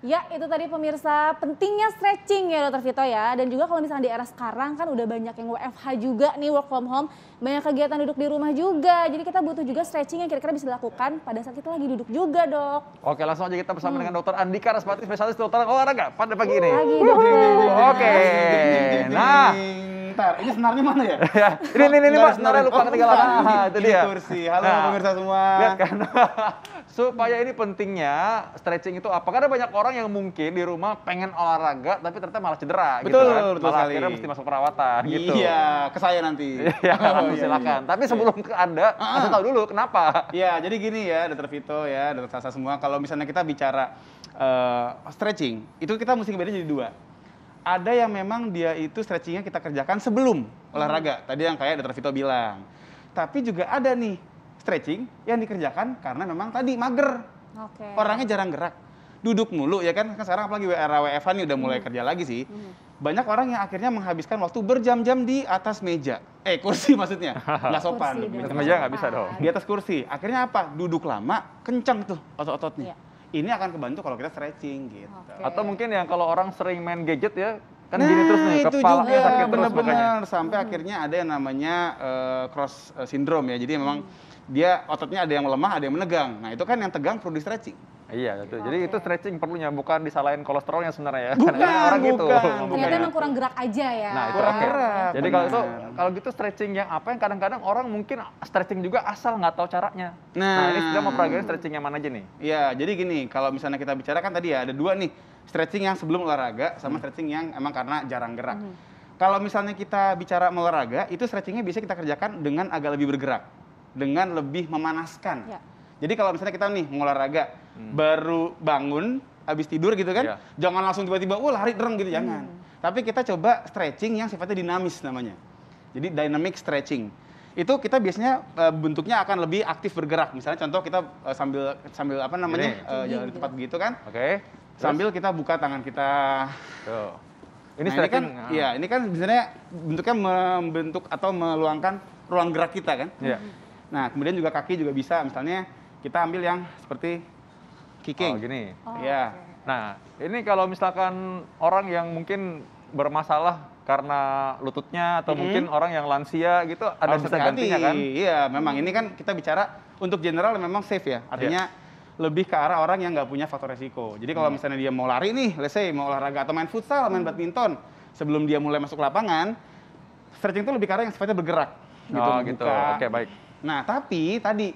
Ya, itu tadi pemirsa pentingnya stretching ya Dokter Vito ya. Dan juga kalau misalnya di era sekarang kan udah banyak yang WFH juga nih, work from home. Banyak kegiatan duduk di rumah juga. Jadi kita butuh juga stretching yang kira-kira bisa dilakukan pada saat kita lagi duduk juga, Dok. Oke, langsung aja kita bersama dengan Dokter Andika Raspati, spesialis dokter olahraga pada pagi ini. Pagi, Dokter. Oke, nah. Bentar, ini senarnya mana ya? ini Mas, senarnya lupa ketinggalan. Itu dia. Kursi. Halo pemirsa semua. Lihat kan. Supaya ini pentingnya stretching itu apa? Karena banyak orang yang mungkin di rumah pengen olahraga tapi ternyata malah cedera gitu kan. Betul Malah sekali. akhirnya mesti masuk perawatan gitu. Iya, ke saya nanti. Iya, silakan. Tapi sebelum ke Anda, kasih tahu dulu kenapa. Iya, jadi gini ya, Dokter Vito ya, Dokter Sasa semua. Kalau misalnya kita bicara stretching, itu kita mesti bedain jadi dua. Ada yang memang dia itu stretchingnya kita kerjakan sebelum olahraga. Tadi yang kayak Dokter Vito bilang. Tapi juga ada nih stretching yang dikerjakan karena memang tadi mager. Oke. Orangnya jarang gerak. Duduk mulu ya kan. Kan sekarang apalagi era WFH nih udah mulai kerja lagi sih. Banyak orang yang akhirnya menghabiskan waktu berjam-jam di atas meja. Kursi maksudnya. Nggak sopan. Kursi, Di meja nggak bisa dong. Di atas kursi. Akhirnya apa? Duduk lama, kencang tuh otot-ototnya. Iya. Ini akan kebantu kalau kita stretching gitu. Oke. Atau mungkin yang kalau orang sering main gadget ya, kan gini terus nih, itu kepalanya juga sakit terus makanya. benar-benar sampai akhirnya ada yang namanya cross syndrome ya. Jadi memang dia ototnya ada yang melemah, ada yang menegang. Nah, itu kan yang tegang perlu di stretching. Iya, itu. Jadi itu stretching perlunya, bukan disalahin kolesterolnya sebenarnya ya. Bukan, Karena orang gitu. bukan. Ternyata emang kurang gerak aja ya. Nah, itu Kurang oke. gerak, Jadi benar. kalau gitu stretching yang apa yang kadang-kadang orang mungkin stretching juga asal nggak tahu caranya. Nah, ini kita mau pelajarin stretching yang mana aja nih? Iya, jadi gini, kalau misalnya kita bicara kan tadi ya ada dua nih, stretching yang sebelum olahraga sama stretching yang emang karena jarang gerak. Kalau misalnya kita bicara olahraga, itu stretchingnya bisa kita kerjakan dengan agak lebih bergerak, dengan lebih memanaskan. Ya. Jadi kalau misalnya kita nih mau olahraga, baru bangun, habis tidur gitu kan, Iya. jangan langsung tiba-tiba, lari dereng gitu, jangan. Tapi kita coba stretching yang sifatnya dinamis namanya. Jadi dynamic stretching. Itu kita biasanya bentuknya akan lebih aktif bergerak. Misalnya contoh kita sambil apa namanya, jalan di tempat begitu kan, Oke. sambil kita buka tangan kita. Tuh. Ini Nah, stretching. iya, ini kan sebenarnya bentuknya membentuk atau meluangkan ruang gerak kita kan. Iya. Nah, kemudian juga kaki juga bisa, misalnya kita ambil yang seperti kicking. Oh, gini. Oh, Iya. oke. Nah, ini kalau misalkan orang yang mungkin bermasalah karena lututnya atau mungkin orang yang lansia gitu, ada Harus bisa hati-hati. gantinya kan? Iya, memang ini kan kita bicara untuk general memang safe ya. Artinya lebih ke arah orang yang nggak punya faktor resiko. Jadi kalau misalnya dia mau lari nih, let's say mau olahraga atau main futsal, main badminton, sebelum dia mulai masuk lapangan, stretching itu lebih ke arah yang sifatnya bergerak. Oh, gitu. Buka. Oke, baik. Nah, tapi tadi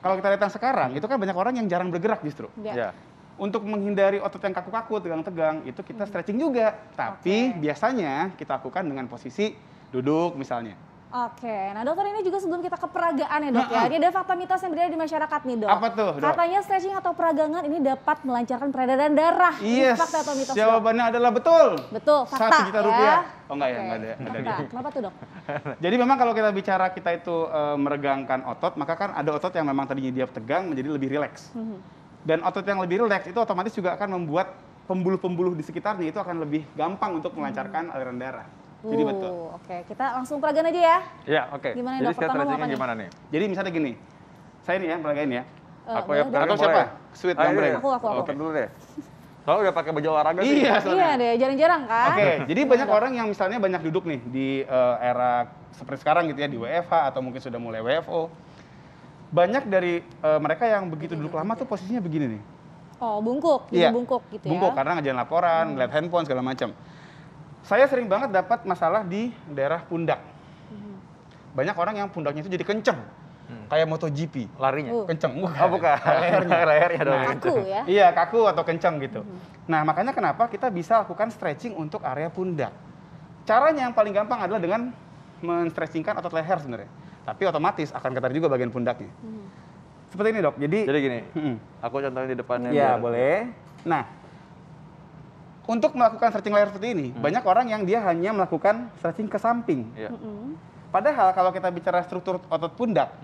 kalau kita lihat yang sekarang, itu kan banyak orang yang jarang bergerak justru. Ya. Ya. Untuk menghindari otot yang kaku-kaku, tegang-tegang, itu kita stretching juga. Tapi biasanya kita lakukan dengan posisi duduk misalnya. Oke, nah dokter ini juga sebelum kita ke peragaan ya dok ya, ini ada fakta mitos yang beredar di masyarakat nih dok. Apa tuh, Dok? Katanya stretching atau peragangan ini dapat melancarkan peredaran darah. Ini Yes, fakta atau mitos dok? jawabannya adalah betul. Betul, fakta 1 juta ya. rupiah. Oh enggak ya, Oke, enggak ada. fakta. Kenapa tuh dok? Jadi memang kalau kita bicara kita itu meregangkan otot, maka kan ada otot yang memang tadinya dia tegang menjadi lebih rileks. Dan otot yang lebih rileks itu otomatis juga akan membuat pembuluh-pembuluh di sekitarnya itu akan lebih gampang untuk melancarkan aliran darah. Jadi betul. Oke, kita langsung peragaan aja ya. Ya, oke. Gimana, Jadi Dok? sekarang Pertama mau stretchingnya apa nih? gimana nih? Jadi misalnya gini, saya nih ya peragain ya. Aku boleh, ya Dok? peragain Atau boleh. siapa? Sweet Ah, yang iya, boleh. iya. Aku. Dokter dulu deh. Soalnya udah pakai baju olahraga sih. Iya, Iya soalnya. deh, jarang-jarang kan. Oke, jadi Gimana, banyak Dok? orang yang misalnya banyak duduk nih di era seperti sekarang gitu ya, di WFH atau mungkin sudah mulai WFO. Banyak dari mereka yang begitu duduk lama tuh posisinya begini nih. Oh, bungkuk, Iya, bungkuk gitu ya. Bungkuk karena ngajarin laporan, ngeliat handphone segala macam. Saya sering banget dapat masalah di daerah pundak. Banyak orang yang pundaknya itu jadi kenceng, kayak MotoGP, Larinya. kenceng. Oh, bukan. Lehernya dong. Kaku ya. Iya, kaku atau kenceng gitu. Nah, makanya kenapa kita bisa lakukan stretching untuk area pundak. Caranya yang paling gampang adalah dengan men-stretchingkan otot leher sebenarnya. Tapi otomatis akan ketarik juga bagian pundaknya. Seperti ini dok, jadi Jadi gini, aku contohin di depannya. Iya, biar- boleh. Nah, untuk melakukan stretching leher seperti ini, banyak orang yang dia hanya melakukan stretching ke samping. Iya. Padahal kalau kita bicara struktur otot pundak,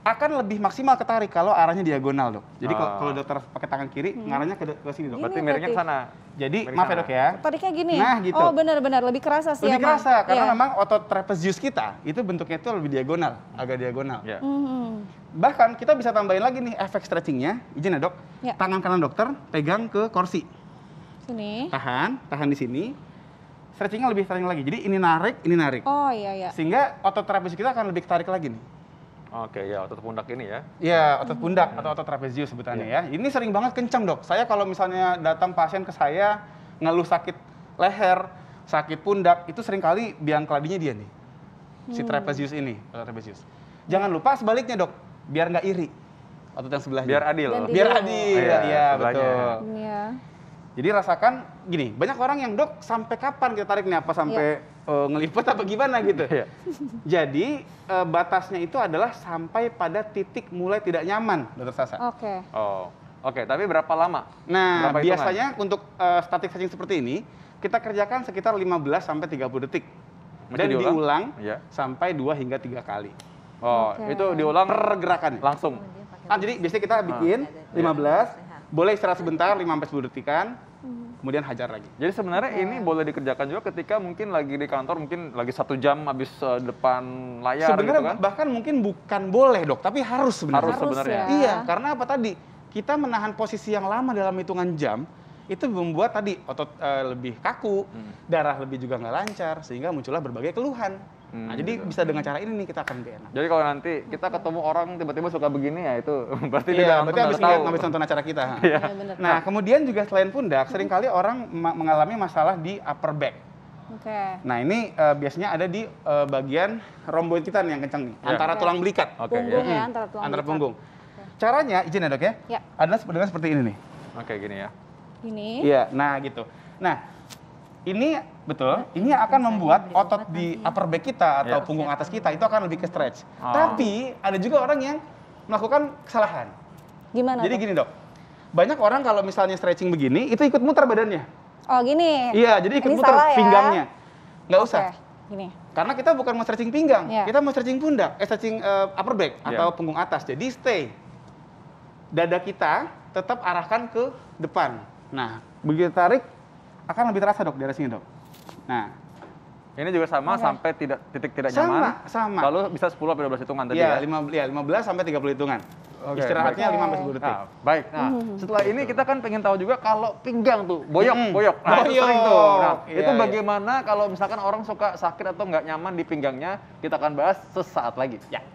akan lebih maksimal ketarik kalau arahnya diagonal, Dok. Jadi Ah. kalau dokter pakai tangan kiri, ngarahnya ke sini, Dok. Berarti Gini miringnya ke berarti. sana. Jadi Miring maaf ya, sana. Dok ya. Tariknya gini. Nah, gitu. Oh, benar-benar lebih kerasa sih Lebih emang. kerasa karena Iya. memang otot trapezius kita itu bentuknya itu lebih diagonal, agak diagonal. Ya. Mhm. Bahkan kita bisa tambahin lagi nih efek stretchingnya. Izin ya, Dok. Ya. Tangan kanan dokter pegang ke kursi. Sini. Tahan di sini. Stretchingnya lebih stretching lagi. Jadi ini narik. Oh, iya ya. Sehingga otot trapezius kita akan lebih ketarik lagi nih. Oke, ya otot pundak ini ya. Iya, otot pundak atau otot trapezius sebutannya ya. Ini sering banget kencang, Dok. Saya kalau misalnya datang pasien ke saya ngeluh sakit leher, sakit pundak, itu seringkali biang keladinya dia nih. Si trapezius ini, otot trapezius. Jangan lupa sebaliknya, Dok. Biar nggak iri. Otot yang sebelahnya. Biar adil. Dan Biar Iya. adil. Iya, Iya, sebelahnya. betul. Ini ya. Jadi rasakan gini, banyak orang yang, Dok, sampai kapan kita tarik nih? Apa sampai ngelipet apa gimana gitu? Iya. Jadi batasnya itu adalah sampai pada titik mulai tidak nyaman, Dokter Sasa. Oke. Oh. Oke, tapi berapa lama? Nah, Berapa hitungan? biasanya untuk static stretching seperti ini, kita kerjakan sekitar 15 sampai 30 detik. Mesti Dan diulang? diulang Iya. sampai 2 hingga 3 kali. Oh, Oke. itu diulang Per gerakan. langsung. Jadi biasanya kita bikin 15, boleh istirahat sebentar 5 sampai 10 detikan, kemudian hajar lagi. Jadi sebenarnya ini boleh dikerjakan juga ketika mungkin lagi di kantor, mungkin lagi 1 jam habis depan layar Sebenarnya gitu kan? bahkan mungkin bukan boleh, Dok, tapi harus sebenarnya. Harus Harus sebenarnya. ya. Iya, karena apa tadi? Kita menahan posisi yang lama dalam hitungan jam, itu membuat tadi otot lebih kaku, darah lebih juga nggak lancar, sehingga muncullah berbagai keluhan. Nah, jadi bisa dengan cara ini nih kita akan lebih enak. Jadi kalau nanti kita ketemu orang tiba-tiba suka begini ya itu berarti dia Iya, udah berarti nonton, habis udah tahu. habis nonton acara kita. Iya, benar. Nah, kemudian juga selain pundak, seringkali orang mengalami masalah di upper back. Oke. Nah, ini biasanya ada di bagian romboid kita nih yang kencang nih, Ya. antara Oke. tulang belikat. Oke, Punggung ya. ya, antara tulang Antara belikat. punggung. Caranya, izin ya, Dok ya? Ya. Adalah dengan seperti ini nih. Oke, gini ya. Ini. Iya, nah gitu. Nah, ini betul, ini akan membuat otot di upper back kita atau Ya. punggung atas kita itu akan lebih ke stretch. Oh. Tapi ada juga orang yang melakukan kesalahan. Gimana Jadi tuh? gini, Dok. Banyak orang kalau misalnya stretching begini, itu ikut muter badannya. Oh, gini. Iya, jadi ikut Ini muter salah ya. pinggangnya. Nggak Oke, usah. Gini. Karena kita bukan mau stretching pinggang, Iya. kita mau stretching pundak, stretching upper back Iya. atau punggung atas. Jadi stay. Dada kita tetap arahkan ke depan. Nah, begitu tarik akan lebih terasa, Dok, dari sini, Dok. Nah, Ini juga sama Oke. sampai titik tidak nyaman. sama. Lalu bisa 10 sampai 12 hitungan tadi Iya, ya. 15 sampai 30 hitungan. Oke, Istirahatnya baik. 5 sampai 10 detik. Nah, baik. Nah, setelah ini kita kan pengen tahu juga kalau pinggang tuh boyok. Nah, itu Boyok. sering tuh. Nah, Iya, itu iya. bagaimana kalau misalkan orang suka sakit atau nggak nyaman di pinggangnya? Kita akan bahas sesaat lagi. Ya.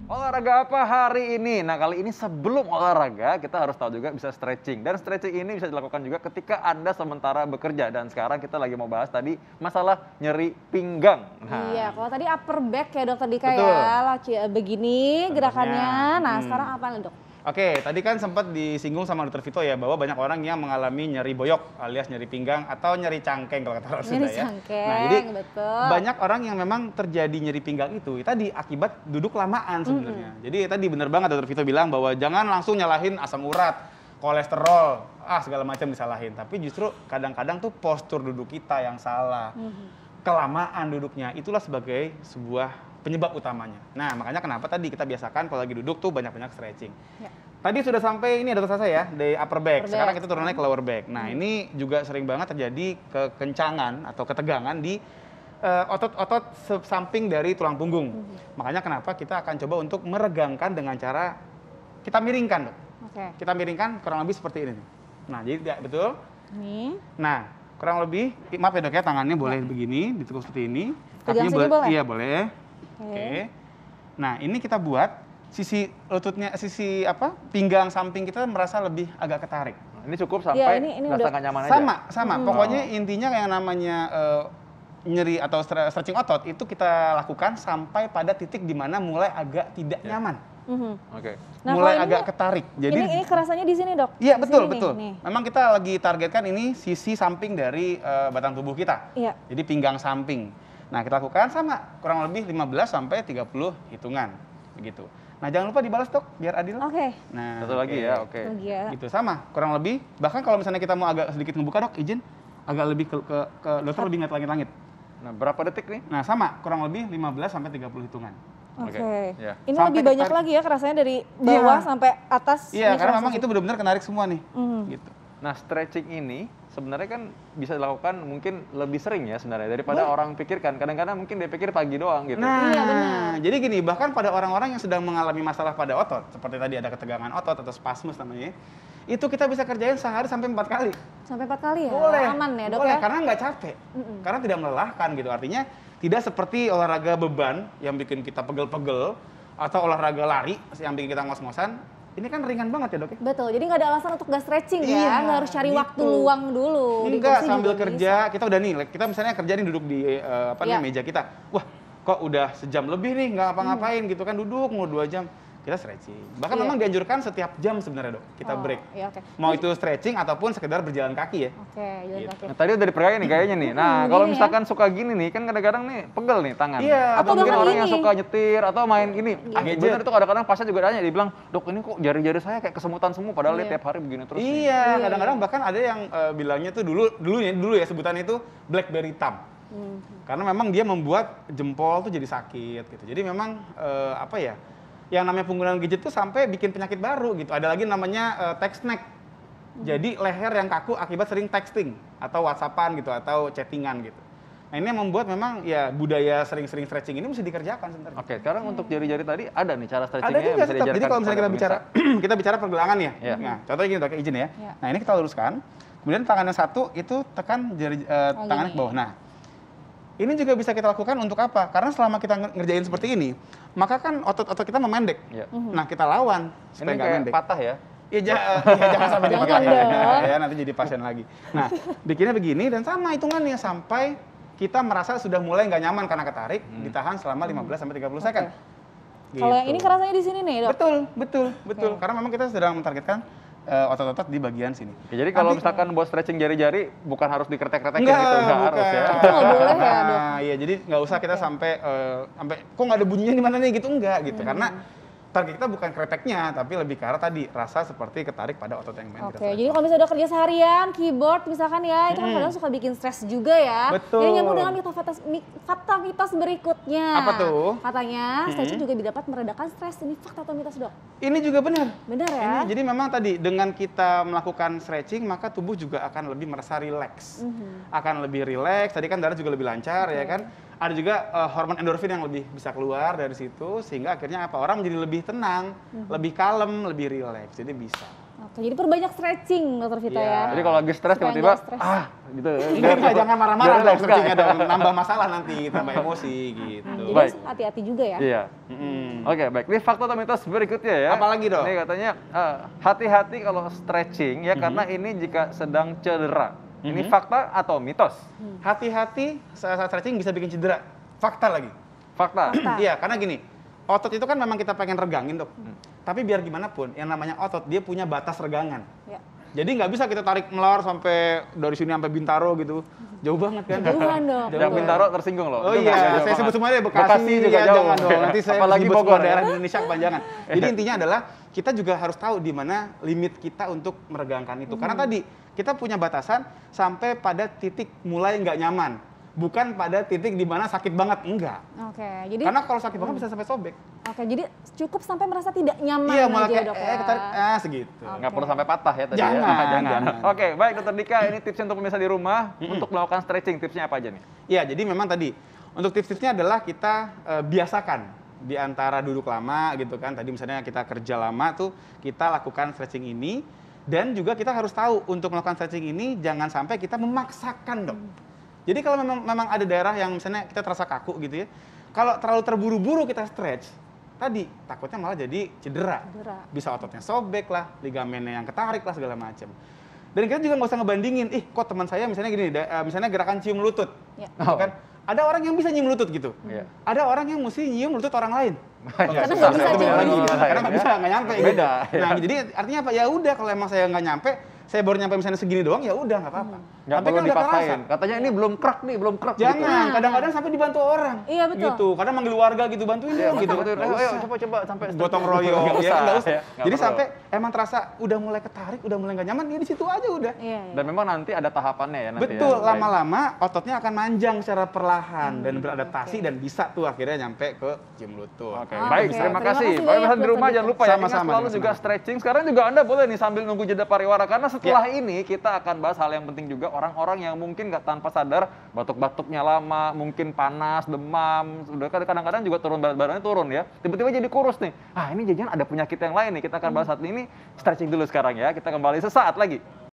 Olahraga apa hari ini? Nah, kali ini sebelum olahraga kita harus tahu juga bisa stretching. Dan stretching ini bisa dilakukan juga ketika Anda sementara bekerja. Dan sekarang kita lagi mau bahas tadi masalah nyeri pinggang. Nah, Iya, kalau tadi upper back ya Dokter Dika Betul. ya, laki begini gerakannya. Nah, sekarang apa nih Dok? Oke, tadi kan sempat disinggung sama Dr. Vito ya bahwa banyak orang yang mengalami nyeri boyok alias nyeri pinggang atau nyeri cangkeng kalau kata orang Sunda Nyeri ya. cangkeng, Nah, jadi betul. banyak orang yang memang terjadi nyeri pinggang itu tadi akibat duduk lamaan sebenarnya. Jadi tadi benar banget Dr. Vito bilang bahwa jangan langsung nyalahin asam urat, kolesterol, segala macam disalahin. Tapi justru kadang-kadang tuh postur duduk kita yang salah. Kelamaan duduknya itulah sebagai sebuah penyebab utamanya. Nah, makanya kenapa tadi kita biasakan kalau lagi duduk tuh banyak-banyak stretching. Ya. Tadi sudah sampai ini Dr. Sasa ya, di upper back. Upper Sekarang back. kita turun lagi ke lower back. Nah, ini juga sering banget terjadi kekencangan atau ketegangan di otot-otot samping dari tulang punggung. Makanya kenapa kita akan coba untuk meregangkan dengan cara kita miringkan, Dok. Oke. Kita miringkan kurang lebih seperti ini. Nah, jadi ya, betul. Ini. Nah, kurang lebih, maaf ya Dok ya, tangannya boleh begini, ditekuk seperti ini. Pegang sini boleh, boleh? iya boleh. Oke. Oke. Nah, ini kita buat sisi lututnya, sisi apa? Pinggang samping kita merasa lebih agak ketarik. ini cukup Ya, sampai ini rasa udah nggak nyaman aja. Sama. Pokoknya intinya yang namanya nyeri atau stretching otot itu kita lakukan sampai pada titik di mana mulai agak tidak nyaman. Mhm. Oke. Nah, mulai kalau ini- agak ketarik. Jadi ini kerasanya di sini Dok? iya, Di betul, sini nih, betul. nih. Memang kita lagi targetkan ini sisi samping dari batang tubuh kita. Iya. Jadi pinggang samping. Nah, kita lakukan sama, kurang lebih 15 sampai 30 hitungan begitu. Nah, jangan lupa dibalas, Dok, biar adil. Oke. Nah, Satu lagi ya, oke. Lagi ya. Gitu sama, kurang lebih. Bahkan kalau misalnya kita mau agak sedikit ngebuka, Dok, izin agak lebih ke dokter lebih ngeliat langit-langit. Nah, berapa detik nih? Nah, sama, kurang lebih 15 sampai 30 hitungan. Oke. Ya. Ini Sampai lebih banyak ketarik. lagi ya kerasanya dari bawah Iya. sampai atas. Iya, Ini karena kerasa memang sih. itu benar-benar kenarik semua nih. Gitu. Nah, stretching ini sebenarnya kan bisa dilakukan mungkin lebih sering ya sebenarnya daripada orang pikirkan. Kadang-kadang mungkin dia pikir pagi doang gitu. Nah, Iya, benar. jadi gini, bahkan pada orang-orang yang sedang mengalami masalah pada otot, seperti tadi ada ketegangan otot atau spasmus namanya, itu kita bisa kerjain sehari sampai 4 kali. Sampai 4 kali ya? Boleh. Aman ya dok Boleh, ya? karena nggak capek. Karena tidak melelahkan gitu. Artinya tidak seperti olahraga beban yang bikin kita pegel-pegel atau olahraga lari yang bikin kita ngos-ngosan. Ini kan ringan banget ya dok ya? Betul, jadi nggak ada alasan untuk nggak stretching Iya, ya, nggak harus cari gitu. waktu luang dulu. Di Enggak, kursi sambil juga kerja, bisa. kita udah nih, kita misalnya kerja nih duduk di Iya. meja kita. Wah, kok udah sejam lebih nih nggak apa-ngapain gitu kan, duduk mau 2 jam. Kita stretching. Bahkan Iya. memang dianjurkan setiap jam sebenarnya dok, kita Oh, break. Iya, oke. Mau itu stretching ataupun sekedar berjalan kaki ya. Oke, jalan Gitu. kaki. Nah, tadi udah diperagain nih kayaknya nih. Nah, gini kalau ya. misalkan suka gini nih, kan kadang-kadang nih pegel nih tangan. Iya, Atau mungkin bahkan orang yang gini. suka nyetir atau main gini. Ah, Gadget. bener itu kadang-kadang pasnya juga nanya, dia bilang, "Dok, ini kok jari-jari saya kayak kesemutan semua padahal dia Iya. tiap hari begini terus." nih." Iya, kadang-kadang bahkan ada yang bilangnya tuh dulu ya sebutannya itu blackberry thumb. Karena memang dia membuat jempol tuh jadi sakit gitu. Jadi memang apa ya? Yang namanya penggunaan gadget tuh sampai bikin penyakit baru gitu. Ada lagi namanya text neck. Jadi leher yang kaku akibat sering texting atau WhatsAppan gitu atau chattingan gitu. Nah, ini yang membuat memang ya budaya sering-sering stretching ini mesti dikerjakan sebenarnya. Oke, sekarang untuk jari-jari tadi ada nih cara Ada stretchingnya juga yang bisa tetap. Jadi diajarkan kalau misalnya kita kepada bicara pemirsa. kita bicara pergelangan ya. Iya. Nah, contohnya gini dok, izin ya. Iya. Nah, ini kita luruskan. Kemudian tangan yang satu itu tekan jari tangannya ke gini. bawah. Nah, ini juga bisa kita lakukan untuk apa? Karena selama kita ngerjain seperti ini, maka kan otot-otot kita memendek. Iya. Nah, kita lawan supaya Ini nggak kayak mendek. patah ya. Ya, jangan sampai Jangan dipakai dong. ya, nanti jadi pasien lagi. Nah, bikinnya begini dan sama hitungannya sampai kita merasa sudah mulai nggak nyaman karena ketarik, ditahan selama 15 sampai 30 second. Kalau yang ini Gitu. kerasanya di sini nih dok? Betul. Karena memang kita sedang mentargetkan otot-otot di bagian sini. Oke, jadi kalau Tapi- misalkan buat stretching jari-jari bukan harus dikeretek-keretekin Enggak, gitu, enggak bukan. harus ya. Itu nggak boleh ya, Dok? Nah, iya, jadi nggak usah kita sampai kok nggak ada bunyinya di mana nih gitu, enggak gitu. Karena target kita bukan kreteknya, tapi lebih ke arah tadi rasa seperti ketarik pada otot yang main. Oke, jadi kalau misalnya udah kerja seharian, keyboard misalkan ya, itu kan kadang suka bikin stres juga ya. Betul. Jadi nyambung dengan fakta mitos berikutnya. Apa tuh? Katanya stretching juga dapat meredakan stres. Ini fakta atau mitos dok? Ini juga benar. Benar ya? Ini, jadi memang tadi dengan kita melakukan stretching maka tubuh juga akan lebih merasa rileks, akan lebih rileks. Tadi kan darah juga lebih lancar ya kan. Ada juga hormon endorfin yang lebih bisa keluar dari situ sehingga akhirnya apa orang menjadi lebih tenang, lebih kalem, lebih rileks. Jadi bisa. Oke, jadi perbanyak stretching dokter Vito Iya. ya. Jadi kalau lagi stres Supaya tiba-tiba nggak stres. gitu. Enggak, jangan marah-marah Biar dong relax, stretchingnya enggak. dong, nambah masalah nanti, tambah emosi gitu. Jadi Baik. harus hati-hati juga ya. Iya. Mm-mm. Oke, baik. Ini fakta atau mitos berikutnya ya. Apalagi, Dok? Ini katanya hati-hati kalau stretching ya karena ini jika sedang cedera. Ini fakta atau mitos? Hati-hati saat stretching bisa bikin cedera. Fakta lagi. Fakta. Fakta. Iya, karena gini, otot itu kan memang kita pengen regangin dok. Tapi biar gimana pun, yang namanya otot dia punya batas regangan. Ya. Jadi nggak bisa kita tarik melar sampai dari sini sampai Bintaro gitu, jauh banget kan? Jauhan dok. Yang Bintaro tersinggung loh. Oh Itu nggak iya, jauh saya banget. sebut semuanya Bekasi, Bekasi juga ya, jauh. jangan dong. Nanti saya Apalagi sebut Bogor semua ya. daerah di Indonesia kepanjangan. Jadi intinya adalah kita juga harus tahu di mana limit kita untuk meregangkan itu. Karena tadi kita punya batasan sampai pada titik mulai nggak nyaman. Bukan pada titik di mana sakit banget, enggak. Oke, jadi Karena kalau sakit banget bisa sampai sobek. oke, jadi cukup sampai merasa tidak nyaman Iya, mulai aja kayak dok ya. ketarik, segitu. Nggak perlu sampai patah ya tadi Jangan, ya. jangan. Oke, baik Dokter Dika, ini tipsnya untuk pemirsa di rumah untuk melakukan stretching. Tipsnya apa aja nih? Iya, jadi memang tadi untuk tips-tipsnya adalah kita biasakan di antara duduk lama gitu kan. Tadi misalnya kita kerja lama tuh kita lakukan stretching ini dan juga kita harus tahu untuk melakukan stretching ini jangan sampai kita memaksakan dok. Jadi kalau memang ada daerah yang misalnya kita terasa kaku gitu ya. Kalau terlalu terburu-buru kita stretch, tadi takutnya malah jadi cedera. Cedera. Bisa ototnya sobek lah, ligamennya yang ketarik lah segala macam. Dan kita juga nggak usah ngebandingin, kok teman saya misalnya gini, misalnya gerakan cium lutut, Ya. gitu kan? Ada orang yang bisa nyium lutut gitu, Iya. ada orang yang mesti nyium lutut orang lain. Karena susah, nggak bisa itu beda cium lagi, lutut. gitu. Karena nggak bisa, nggak nyampe. Gitu. Beda, Nah, jadi artinya apa? Ya udah, kalau emang saya nggak nyampe, saya baru nyampe misalnya segini doang, ya udah nggak apa-apa. Nggak Tapi perlu kan udah dipaksain. kerasa. Katanya ini belum krek nih, belum krek gitu. Jangan, kadang-kadang sampai dibantu orang. Iya, betul. Gitu, kadang manggil warga gitu, bantuin Iya, dong gitu. betul. Nggak Ayo, usah. coba sampai Gotong royong, Nggak ya nggak usah. ya, nggak Jadi perlu. sampai emang terasa udah mulai ketarik, udah mulai nggak nyaman, ya di situ aja udah. Iya, iya. Dan memang nanti ada tahapannya ya nanti Betul, ya. Baik. lama-lama ototnya akan manjang secara perlahan dan beradaptasi dan bisa tuh akhirnya nyampe ke gym lutut. Oke, Oke, baik, terima terima kasih kasih. banyak, Baik, pesan di Dr. rumah jangan Dito. lupa ya, ingat Sama-sama, selalu sama-sama. juga stretching. Sekarang juga Anda boleh nih sambil nunggu jeda pariwara, karena setelah ini kita akan bahas hal yang penting juga, orang-orang yang mungkin nggak tanpa sadar batuk-batuknya lama, mungkin panas, demam, udah kadang-kadang juga turun berat badannya turun ya. Tiba-tiba jadi kurus nih. Ah, ini jangan ada penyakit yang lain nih. Kita akan bahas saat ini. Stretching dulu sekarang ya. Kita kembali sesaat lagi.